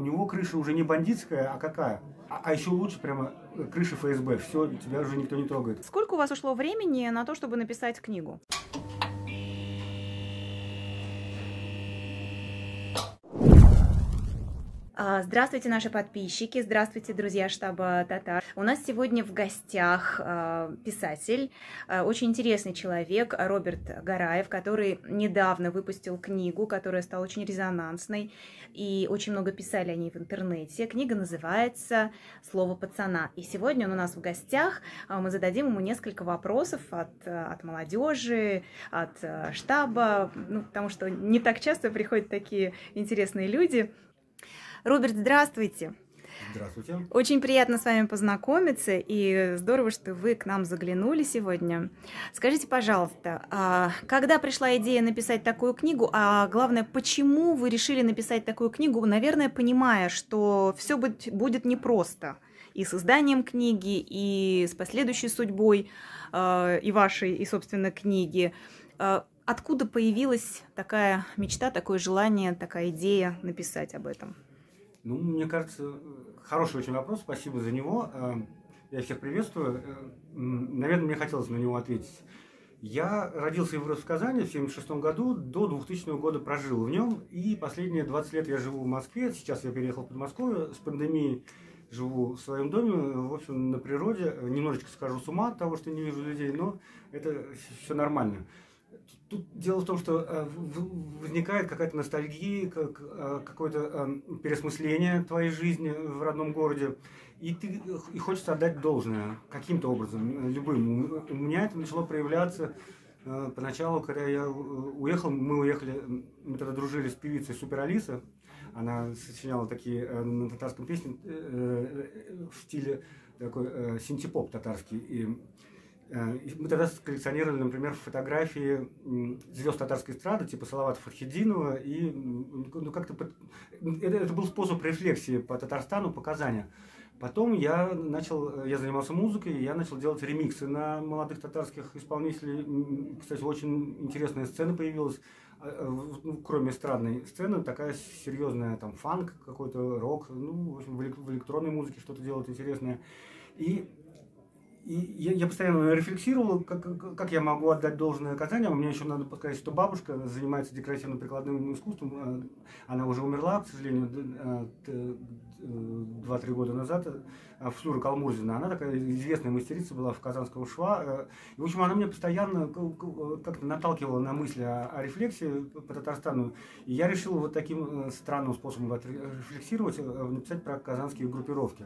у него крыша уже не бандитская, а какая? А еще лучше прямо крыша ФСБ. Все, тебя уже никто не трогает. Сколько у вас ушло времени на то, чтобы написать книгу? Здравствуйте, наши подписчики, здравствуйте, друзья штаба Татар. У нас сегодня в гостях писатель, очень интересный человек Роберт Гараев, который недавно выпустил книгу, которая стала очень резонансной, и очень много писали о ней в интернете. Книга называется «Слово пацана». И сегодня он у нас в гостях, мы зададим ему несколько вопросов от молодежи, от штаба, потому что не так часто приходят такие интересные люди. Роберт, здравствуйте. Здравствуйте. Очень приятно с вами познакомиться, и здорово, что вы к нам заглянули сегодня. Скажите, пожалуйста, когда пришла идея написать такую книгу, а главное, почему вы решили написать такую книгу, наверное, понимая, что все будет непросто и с изданием книги, и с последующей судьбой и вашей, и, собственно, книги. Откуда появилась такая мечта, такое желание, такая идея написать об этом? Ну, мне кажется, хороший очень вопрос, спасибо за него. Я всех приветствую. Наверное, мне хотелось на него ответить. Я родился и вырос в Казани в 1976 году, до 2000 года прожил в нем, и последние 20 лет я живу в Москве. Сейчас я переехал в Подмосковье, с пандемией живу в своем доме, в общем, на природе. Немножечко схожу с ума от того, что не вижу людей, но это все нормально. Тут дело в том, что возникает какая-то ностальгия, какое-то переосмысление твоей жизни в родном городе, и хочется отдать должное каким-то образом, любым. У меня это начало проявляться поначалу, когда я уехал, мы тогда дружили с певицей Супер Алиса, она сочиняла такие на татарском песни в стиле такой синтепоп татарский. Мы тогда коллекционировали, например, фотографии звезд татарской эстрады, типа Салавата Фатхетдинова, и это был способ рефлексии по Татарстану, по Казани. Потом я занимался музыкой, и я начал делать ремиксы на молодых татарских исполнителей. Кстати, очень интересная сцена появилась, кроме эстрадной сцены, такая серьезная, там, фанк какой-то, рок, в общем, в электронной музыке что-то делать интересное. И я постоянно рефлексировал, как я могу отдать должное Казани. Мне еще надо сказать, что бабушка занимается декоративно-прикладным искусством. Она уже умерла, к сожалению, 2-3 года назад. Флюра Калмурзина. Она такая известная мастерица была в казанского шва. И, в общем, она мне постоянно как-то наталкивала на мысли о рефлексии по Татарстану. И я решил вот таким странным способом рефлексировать, написать про казанские группировки.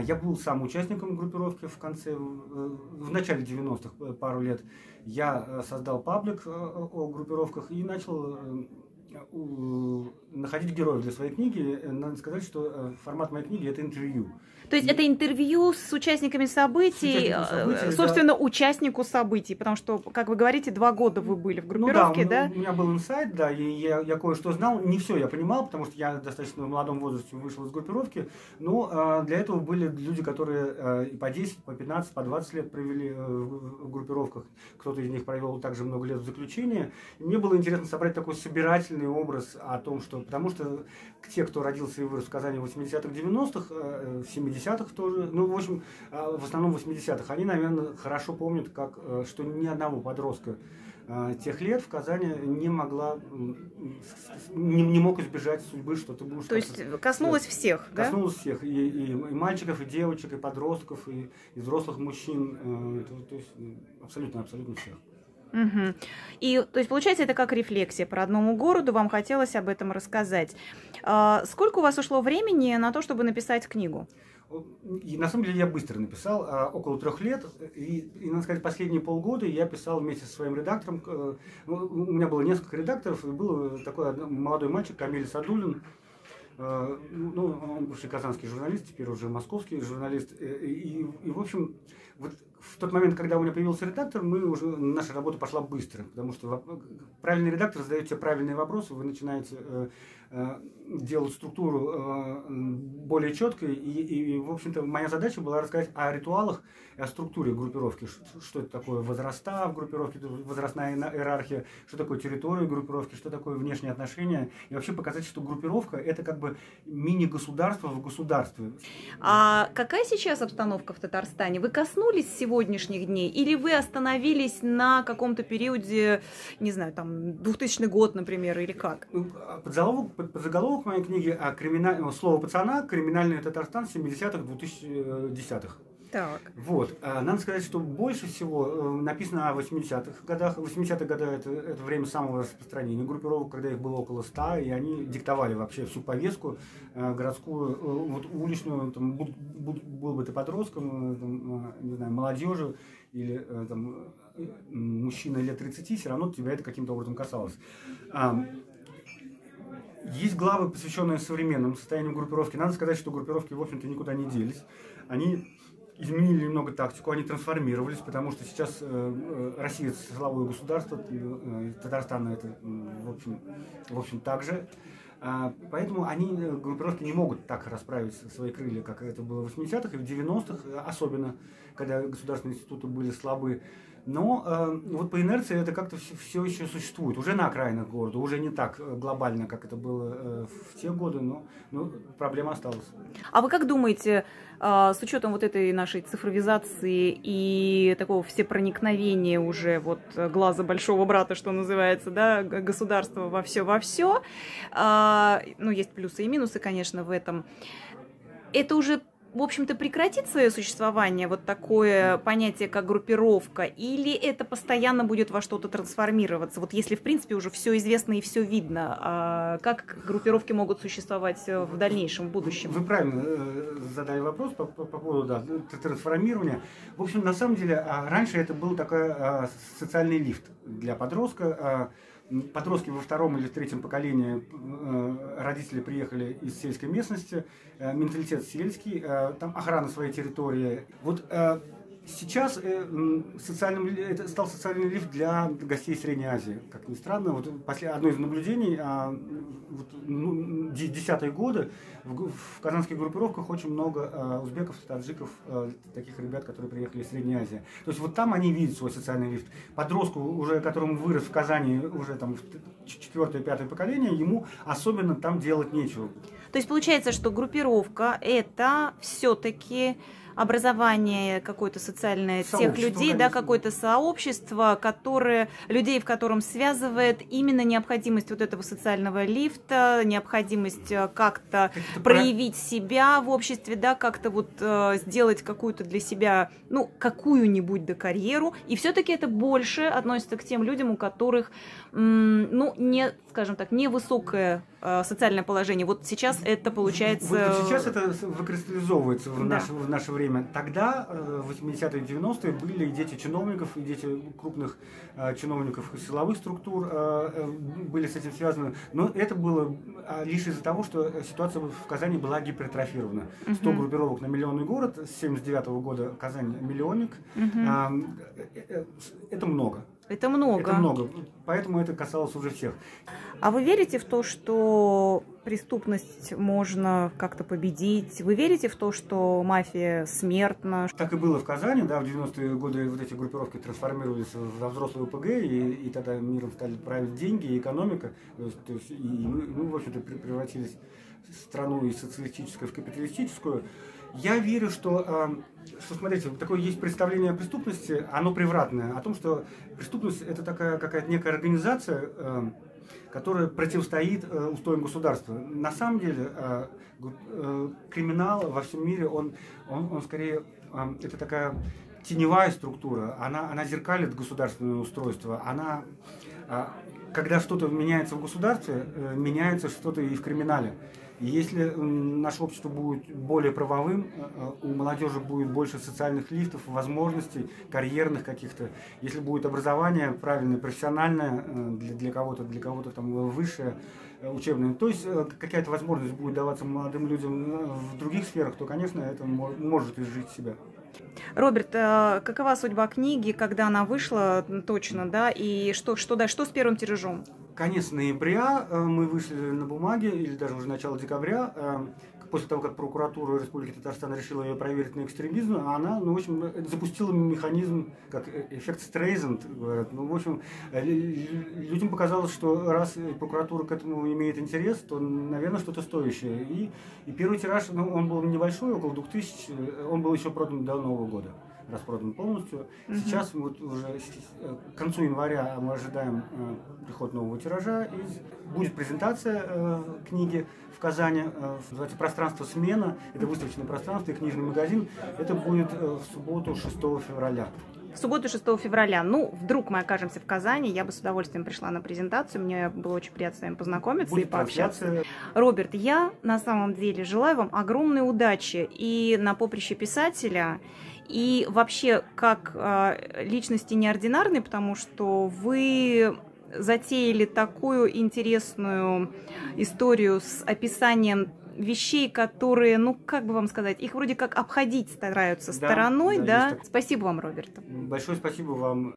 Я был сам участником группировки в начале 90-х, пару лет. Я создал паблик о группировках и начал находить героев для своей книги. Надо сказать, что формат моей книги – это интервью. То есть это интервью с участниками событий, собственно, да. Участнику событий, потому что, как вы говорите, 2 года вы были в группировке, да? У меня был инсайт, да, и я кое-что знал. Не все я понимал, потому что я достаточно в молодом возрасте вышел из группировки, но для этого были люди, которые и по 10, по 15, по 20 лет провели в группировках. Кто-то из них провел также много лет в заключении. И мне было интересно собрать такой собирательный образ о том, что... Потому что те, кто родился и вырос в Казани в 80-х, 90-х, в 70-х тоже, в общем, в основном в 80-х, они, наверное, хорошо помнят, что ни одного подростка тех лет в Казани не мог избежать судьбы, что ты будешь... То есть коснулось всех, да? Коснулось всех, и мальчиков, и девочек, и подростков, и взрослых мужчин, то есть абсолютно всех. Угу. И, то есть, получается, это как рефлексия по родному городу, вам хотелось об этом рассказать. Сколько у вас ушло времени на то, чтобы написать книгу? И, на самом деле, я быстро написал, около 3 лет, и, надо сказать, последние полгода я писал вместе со своим редактором. У меня было несколько редакторов, и был такой молодой мальчик, Камиль Садулин. Он бывший казанский журналист, теперь уже московский журналист. И в общем, вот в тот момент, когда у меня появился редактор, наша работа пошла быстро, потому что правильный редактор задает тебе правильные вопросы, вы начинаете делать структуру более четкой. И, в общем-то, моя задача была рассказать о ритуалах и о структуре группировки. Что это такое возраста в группировке, возрастная иерархия, что такое территория группировки, что такое внешние отношения. И вообще показать, что группировка – это как бы мини-государство в государстве. А какая сейчас обстановка в Татарстане? Вы коснулись сегодняшних дней или вы остановились на каком-то периоде, не знаю, там, 2000 год, например, или как? Подзаголовок моей книги «Слово пацана. Криминальный Татарстан 70-х, 2010-х». Так. Вот. Надо сказать, что больше всего написано о 80-х годах. 80-е годы это время самого распространения группировок, когда их было около 100, и они диктовали вообще всю повестку городскую, вот, уличную. Там, был бы ты подростком, там, не знаю, молодежью или там, мужчина лет 30, все равно тебя это каким-то образом касалось. Есть главы, посвященные современному состоянию группировки. Надо сказать, что группировки, в общем-то, никуда не делись. Они изменили немного тактику, они трансформировались, потому что сейчас Россия – это силовое государство, Татарстан – это, в общем, так же. Поэтому группировки не могут так расправить свои крылья, как это было в 80-х и в 90-х, особенно, когда государственные институты были слабы. Но вот по инерции это как-то все еще существует, уже на окраинах города, уже не так глобально, как это было в те годы, но проблема осталась. А вы как думаете, с учетом вот этой нашей цифровизации и такого всепроникновения уже вот глаза большого брата, что называется, да, государства во все, ну, есть плюсы и минусы, конечно, в этом, это уже, в общем-то, прекратит свое существование, вот такое понятие, как группировка, или это постоянно будет во что-то трансформироваться? Вот если, в принципе, уже все известно и все видно, как группировки могут существовать в дальнейшем, в будущем? Вы правильно задали вопрос по поводу трансформирования. В общем, на самом деле, раньше это был такой социальный лифт для подростка. Подростки во втором или третьем поколении, родители приехали из сельской местности, менталитет сельский, там охрана своей территории. Вот сейчас это стал социальный лифт для гостей Средней Азии, как ни странно. Вот одно из наблюдений, десятые годы, в казанских группировках очень много узбеков, таджиков, таких ребят, которые приехали из Средней Азии. То есть вот там они видят свой социальный лифт. Подростку, уже которому вырос в Казани, уже там четвертое, пятое поколение, ему особенно там делать нечего. То есть получается, что группировка – это все-таки образование какое-то социальное тех людей, да, какое-то сообщество, людей, в котором связывает именно необходимость вот этого социального лифта, необходимость как-то проявить себя в обществе, да, как-то вот сделать какую-то для себя, ну, какую-нибудь карьеру. И все-таки это больше относится к тем людям, у которых, ну, не, скажем так, невысокое социальное положение. Вот сейчас это получается... Вот сейчас это выкристаллизовывается в наше время. Тогда, в 80-е и 90-е, были и дети чиновников, и дети крупных чиновников силовых структур были с этим связаны. Но это было лишь из-за того, что ситуация в Казани была гипертрофирована. 100 группировок на миллионный город, с 79-го года Казань миллионник. Это много. Это много. Это много, поэтому это касалось уже всех. А вы верите в то, что преступность можно как-то победить? Вы верите в то, что мафия смертна? Так и было в Казани, да, в 90-е годы вот эти группировки трансформировались во взрослую ОПГ, и тогда миром стали править деньги и экономика, то есть и мы, в общем-то, превратились в страну из социалистической в капиталистическую. Я верю, что смотрите, такое есть представление о преступности, оно превратное, о том, что преступность – это такая какая-то некая организация, которая противостоит устоям государства. На самом деле криминал во всем мире, он скорее, это такая теневая структура, она зеркалит государственное устройство, когда что-то меняется в государстве, меняется что-то и в криминале. И если наше общество будет более правовым, у молодежи будет больше социальных лифтов, возможностей, карьерных каких-то, если будет образование правильное, профессиональное, для кого-то там высшее, учебное, то есть какая-то возможность будет даваться молодым людям в других сферах, то, конечно, это может изжить себя. Роберт, какова судьба книги, когда она вышла точно, да, и что с первым тиражом? конец ноября мы вышли на бумаге, или даже уже начало декабря, после того, как прокуратура Республики Татарстан решила ее проверить на экстремизм, она, ну, в общем, запустила механизм, как эффект Стрейзанд, говорят. Ну, в общем, людям показалось, что раз прокуратура к этому имеет интерес, то, наверное, что-то стоящее. И первый тираж, ну, он был небольшой, около 2000, он был еще продан до Нового года. Распродан полностью. Сейчас вот уже к концу января мы ожидаем приход нового тиража. И будет презентация книги в Казани. Называется «Пространство смена». Это выставочное пространство и книжный магазин. Это будет в субботу 6 февраля. В субботу 6 февраля. Ну, вдруг мы окажемся в Казани, я бы с удовольствием пришла на презентацию. Мне было очень приятно с вами познакомиться Будет и пообщаться. трансляция. Роберт, я на самом деле желаю вам огромной удачи и на поприще писателя, и вообще как личности неординарной, потому что вы затеяли такую интересную историю с описанием вещей, которые, ну, как бы вам сказать, их вроде как обходить стараются стороной, да? Да. Спасибо вам, Роберт. Большое спасибо вам.